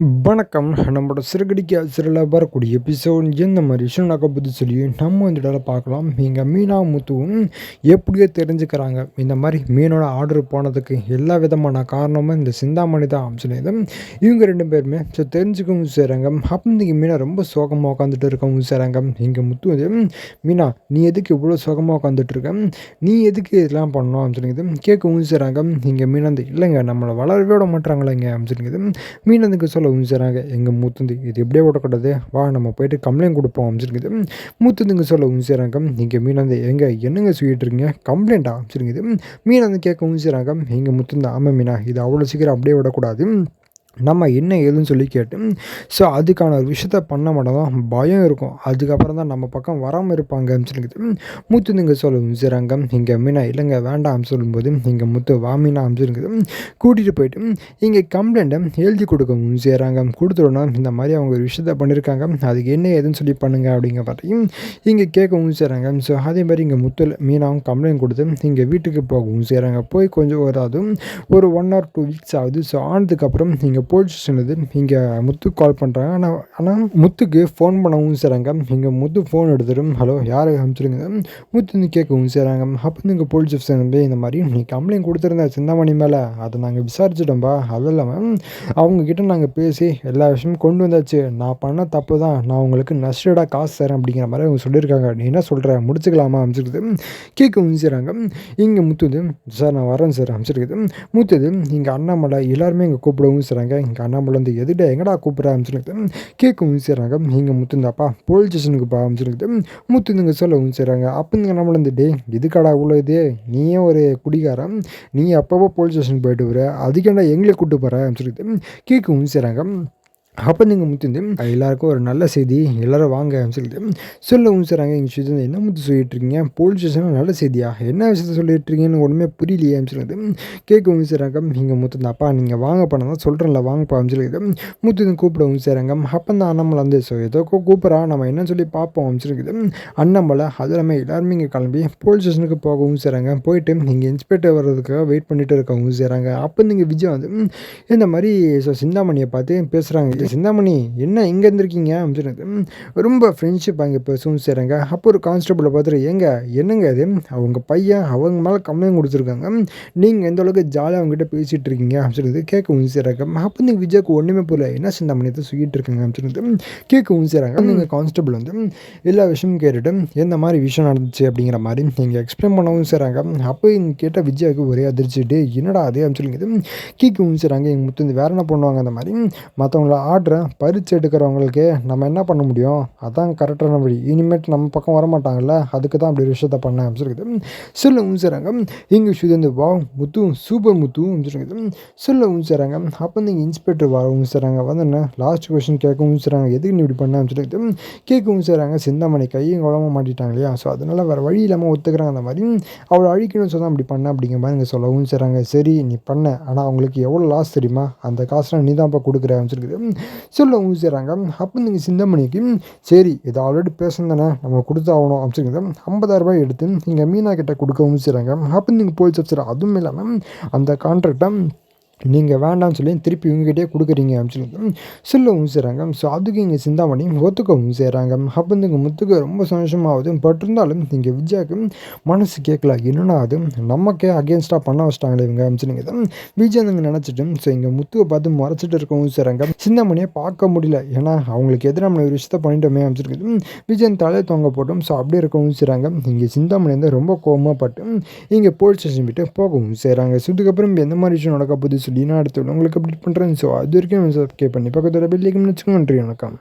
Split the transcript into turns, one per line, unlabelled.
வணக்கம். நம்மளோட சிறுகடிக்க சிறுல வரக்கூடிய எபிசோட் எந்த மாதிரி விஷயம் நடக்க போகுது சொல்லி நம்ம இந்த இடத்துல பார்க்கலாம். இங்கே மீனா முத்துவும் எப்படியோ தெரிஞ்சுக்கிறாங்க. இந்த மாதிரி மீனோட ஆர்டர் போனதுக்கு எல்லா விதமான காரணமும் இந்த சிந்தாமணி தான் சொல்லியது. இவங்க 2 பேருமே தெரிஞ்சுக்கவும் செய்கிறாங்க. அப்போ இன்றைக்கி மீனா ரொம்ப சோகமாக உட்காந்துட்டு இருக்கவும் செய்கிறாங்க. இங்கே முத்து வந்து மீனா நீ எதுக்கு இவ்வளோ சோகமாக உட்காந்துட்ருக்க, நீ எதுக்கு இதெல்லாம் பண்ணணும் அப்படின்னு சொல்லிது கேட்கவும் செய்கிறாங்க. இங்கே மீனா வந்து இல்லைங்க நம்மளை வளரவே விட மாட்டாங்களேங்க அப்படின்னு சொல்லிது மீனதுக்கு சொல்ல உஞ்சுறாங்க. எங்கள் மூத்தந்து இது எப்படியே விடக்கூடாது, வா நம்ம போயிட்டு கம்ப்ளைண்ட் கொடுப்போம் அப்படின்னுது. மூத்தந்துங்க சொல்ல உஞ்சுறாங்க. நீங்கள் மீனந்து என்னங்க சொல்லிட்டு இருக்கீங்க, கம்ப்ளைண்ட்டா அப்படிங்குது. மீனந்து கேட்க உஞ்சுறாங்க. எங்கள் முத்துந்து ஆமாம் மீனா இது அவ்வளோ சீக்கிரம் அப்படியே விடக்கூடாது, நம்ம என்ன ஏதுன்னு சொல்லி கேட்டு ஸோ அதுக்கான ஒரு விஷயத்த பண்ண மாட்டோம் தான் பயம் இருக்கும், அதுக்கப்புறம் தான் நம்ம பக்கம் வராமல் இருப்பாங்க அப்படின்னு சொல்லிக்கிது. முத்து நீங்கள் சொல்ல செய்கிறாங்க. இங்கே மீனா இல்லைங்க வேண்டாம் சொல்லும்போது இங்கே முத்து வா மீனா சொல்லிக்குது. கூட்டிகிட்டு போயிட்டு இங்கே கம்ப்ளைண்ட்டை எழுதி கொடுக்க செய்கிறாங்க. கொடுத்துடனா இந்த மாதிரி அவங்க ஒரு விஷயத்த பண்ணியிருக்காங்க, அதுக்கு என்ன ஏதுன்னு சொல்லி பண்ணுங்க அப்படிங்கிற மாதிரி இங்கே கேட்கவும் செய்கிறாங்க. ஸோ அதே மாதிரி இங்கே முத்து மீனாவும் கம்ப்ளைண்ட் கொடுத்து இங்கே வீட்டுக்கு போகவும் செய்கிறாங்க. போய் கொஞ்சம் ஒரு 1 or 2 வீக்ஸ் ஆகுது. ஸோ ஆனதுக்கப்புறம் இங்கே போலீஸ் ஸ்டேஷன் இங்கே முத்துக்கு கால் பண்ணுறாங்க. ஆனால் முத்துக்கு ஃபோன் பண்ணவும் செய்கிறாங்க. இங்கே முத்து ஃபோன் எடுத்துடும் ஹலோ யார் அனுப்பிச்சிருங்க முத்து வந்து கேட்கவும் செய்கிறாங்க. அப்போ வந்து இங்கே போலீஸ் ஸ்டேஷன் வந்து இந்த மாதிரி நீ கம்ப்ளைண்ட் கொடுத்துருந்த சிந்தாமணி மேலே அதை நாங்கள் விசாரிச்சிட்டோம்பா, அதுவும் இல்லாமல் அவங்கக்கிட்ட நாங்கள் பேசி எல்லா விஷயமும் கொண்டு வந்தாச்சு, நான் பண்ண தப்பு தான், நான் உங்களுக்கு நஷ்டடாக காசு தரேன் அப்படிங்கிற மாதிரி அவங்க சொல்லியிருக்காங்க, நீ என்ன சொல்கிற முடிச்சுக்கலாமா அமைச்சிருக்குது கேட்கவும் செய்கிறாங்க. இங்கே முத்து வந்து சார் நான் வரேன் சார் அமைச்சிருக்குது. முத்துது இங்கே அண்ணாமலை எல்லாருமே இங்கே கூப்பிடவும் செய்கிறாங்க. இங்கே அண்ணாமலை வந்து எதுடா எங்கடா கூப்பிட்ற சொல்லிட்டு கேட்கவும் செய்கிறாங்க. இங்கே முத்துந்தாப்பா போலீஸ் ஸ்டேஷனுக்குப்பா சொல்லிட்டு முத்துங்க சொல்லவும் செய்கிறாங்க. அப்போ இங்கே அண்ணாமலை வந்து டே இதுக்கடா இவ்வளோ இது, நீயே ஒரு குடிகாரம், நீ அப்பப்போ போலீஸ் ஸ்டேஷன் போயிட்டு வர, அதுக்கேண்டா எங்களை கூப்பிட்டு போகிற சொல்லிட்டு கேட்கவும் செய்கிறாங்க. அப்போ நீங்கள் முத்து எல்லாருக்கும் ஒரு நல்ல செய்தி, எல்லோரும் வாங்க சொல்லிட்டு சொல்லவும் செய்கிறாங்க. எங்கள் விஷயத்தை என்ன முத்து சொல்லிட்டுருக்கீங்க, போலீஸ் ஸ்டேஷனில் நல்ல செய்தியா, என்ன விஷயத்த சொல்லிட்டுருக்கீங்கன்னு ஒன்றுமே புரியலையே சொல்லிட்டு கேட்கவும் செய்கிறாங்க. இங்கே முத்து அப்பா நீங்கள் வாங்க பண்ண தான் சொல்கிறேன்ல வாங்கப்பா சொல்லிட்டு முத்து கூப்பிடவும் செய்கிறாங்க. அப்போ தான் அண்ணாமலை வந்து ஸோ ஏதோ கூப்பிட்றா நம்ம என்னன்னு சொல்லி பார்ப்போம் சொல்லிட்டு அண்ணாமலை அது எல்லாமே எல்லாருமே இங்கே கிளம்பி போலீஸ் ஸ்டேஷனுக்கு போகவும் செய்கிறாங்க. போயிட்டு இங்கே இன்ஸ்பெக்டர் வர்றதுக்காக வெயிட் பண்ணிட்டு இருக்கவும் செய்கிறாங்க. அப்போ நீங்கள் விஜய் வந்து இந்த மாதிரி ஸோ சிந்தாமணியை பார்த்து பேசுகிறாங்க. சிந்தாமணி என்ன இங்கே இருந்திருக்கீங்க அப்படின்னு ரொம்ப ஃப்ரெண்ட்ஷிப் அங்கே பேசவும் செய்கிறாங்க. அப்போ ஒரு கான்ஸ்டபிளை பார்த்துட்டு என்னங்க அது அவங்க பையன் அவங்க மேலே கம்ப்ளைண்ட் கொடுத்துருக்காங்க, நீங்கள் எந்த அளவுக்கு ஜாலியாக அவங்ககிட்ட பேசிகிட்டு இருக்கீங்க அப்படின்னு கேட்கவும் செய்கிறாங்க. அப்போ நீங்கள் விஜய்க்கு ஒன்றுமே போகல, என்ன சிந்தாமணி தான் சொல்லிட்டு இருக்காங்க அப்படின்னு கேட்கவும் செய்கிறாங்க. நீங்கள் கான்ஸ்டபிள் வந்து எல்லா விஷயமும் கேட்டுட்டு எந்த மாதிரி விஷயம் நடந்துச்சு அப்படிங்கிற மாதிரி நீங்கள் எக்ஸ்பிளைன் பண்ணவும் செய்கிறாங்க. அப்போ இங்கே கேட்ட விஜய்க்கு ஒரே அதிர்ச்சிட்டு என்னடா அது அப்படின்னு சொல்லி கேட்கவும் செய்கிறாங்க. எங்கள் முத்து வேறு என்ன பண்ணுவாங்க, அந்த மாதிரி மற்றவங்கள ஆர்டரை பறித்து எடுக்கிறவங்களுக்கு நம்ம என்ன பண்ண முடியும், அதான் கரெக்டான வழி, இனிமேட்டு நம்ம பக்கம் வரமாட்டாங்கல்ல, அதுக்கு தான் அப்படி ஒரு விஷயத்த பண்ணேன் அப்படின்னு சொல்லிட்டு சொல்லவும் செய்கிறாங்க. எங்கள் விஷயத்தை வந்து வா முத்து சூப்பர் முத்து சொல்லிட்டு சொல்லவும் செய்கிறாங்க. அப்போ நீங்கள் இன்ஸ்பெக்டர் வரவும் செய்கிறாங்க. வந்து என்ன லாஸ்ட் கொஸ்டின் கேட்கவும் செய்கிறாங்க, எதுக்கு நீ இப்படி பண்ண சொல்லிட்டு கேட்கவும் செய்கிறாங்க. சிந்தாமணி கையும் குழம்பு மாட்டிட்டாங்க இல்லையா, ஸோ அதனால் வேறு வழி இல்லாமல் ஒத்துக்கிறாங்க. அந்த மாதிரி அவளை அழிக்கணும்னு சொன்னால் அப்படி பண்ண அப்படிங்கிற மாதிரி நீங்கள் சொல்லவும் செய்கிறாங்க. சரி நீ பண்ண, ஆனால் அவங்களுக்கு எவ்வளோ லாஸ் தெரியுமா, அந்த காசுலாம் நீ தான் இப்போ கொடுக்குறேன்னு சொல்லிட்டு சொல்லவும் செய்கிறாங்க. அப்போ நீங்கள் சிந்தாமணிக்கு சரி இதை ஆல்ரெடி பேசுனதானே நம்ம கொடுத்தாகணும் அப்படிங்கிறத 50,000 ரூபாய் எடுத்து நீங்கள் மீனா கிட்ட கொடுக்கவும் செய்கிறாங்க. அப்போ நீங்கள் போலீஸ் ஆஃபீஸர் அதுவும் இல்லாமல் அந்த கான்ட்ராக்டை நீங்கள் வேண்டாம்னு சொல்லி திருப்பி இவங்ககிட்டே கொடுக்குறீங்க அப்படின்னு சொல்லி சொல்லவும் செய்கிறாங்க. ஸோ அதுக்கு இங்கே சிந்தாமணி ஒத்துக்கவும் செய்கிறாங்க. அப்போ இங்கே முத்துக்கு ரொம்ப சந்தோஷமாகுது. பட் இருந்தாலும் இங்கே விஜயாவுக்கு மனசு கேட்கல, என்னன்னா அது நமக்கே அகேன்ஸ்டாக பண்ண வச்சிட்டாங்களே இவங்க அப்படின்னு தான் விஜய் அங்கே நினச்சிட்டு ஸோ இங்கே முத்துவை பார்த்து மறைச்சிட்டு இருக்கவும் செய்கிறாங்க. சிந்தாமணியை பார்க்க முடியல, ஏன்னா அவங்களுக்கு எதிராக நம்ம ஒரு விஷயத்த பண்ணிட்டோமே அப்படின்னு விஜயன் தலையை தொங்க போட்டோம். ஸோ அப்படியே இருக்கவும் செய்கிறாங்க. இங்கே சிந்தாமணி வந்து ரொம்ப கோபப்பட்டு இங்கே போலீஸ் ஸ்டேஷன் விட்டு போகவும் செய்கிறாங்க. ஸோ இதுக்கப்புறம் எந்த மாதிரி விஷயம் நடக்க போகுது சொல்லி நான் அடுத்து உங்களுக்கு அப்டேட் பண்ணுறேன். ஸோ அது வரைக்கும் சப்ஸ்கிரைப் பண்ணி பக்கத்தில் பெல் ஐக்கன் வச்சுக்கோங்க. நன்றி, வணக்கம்.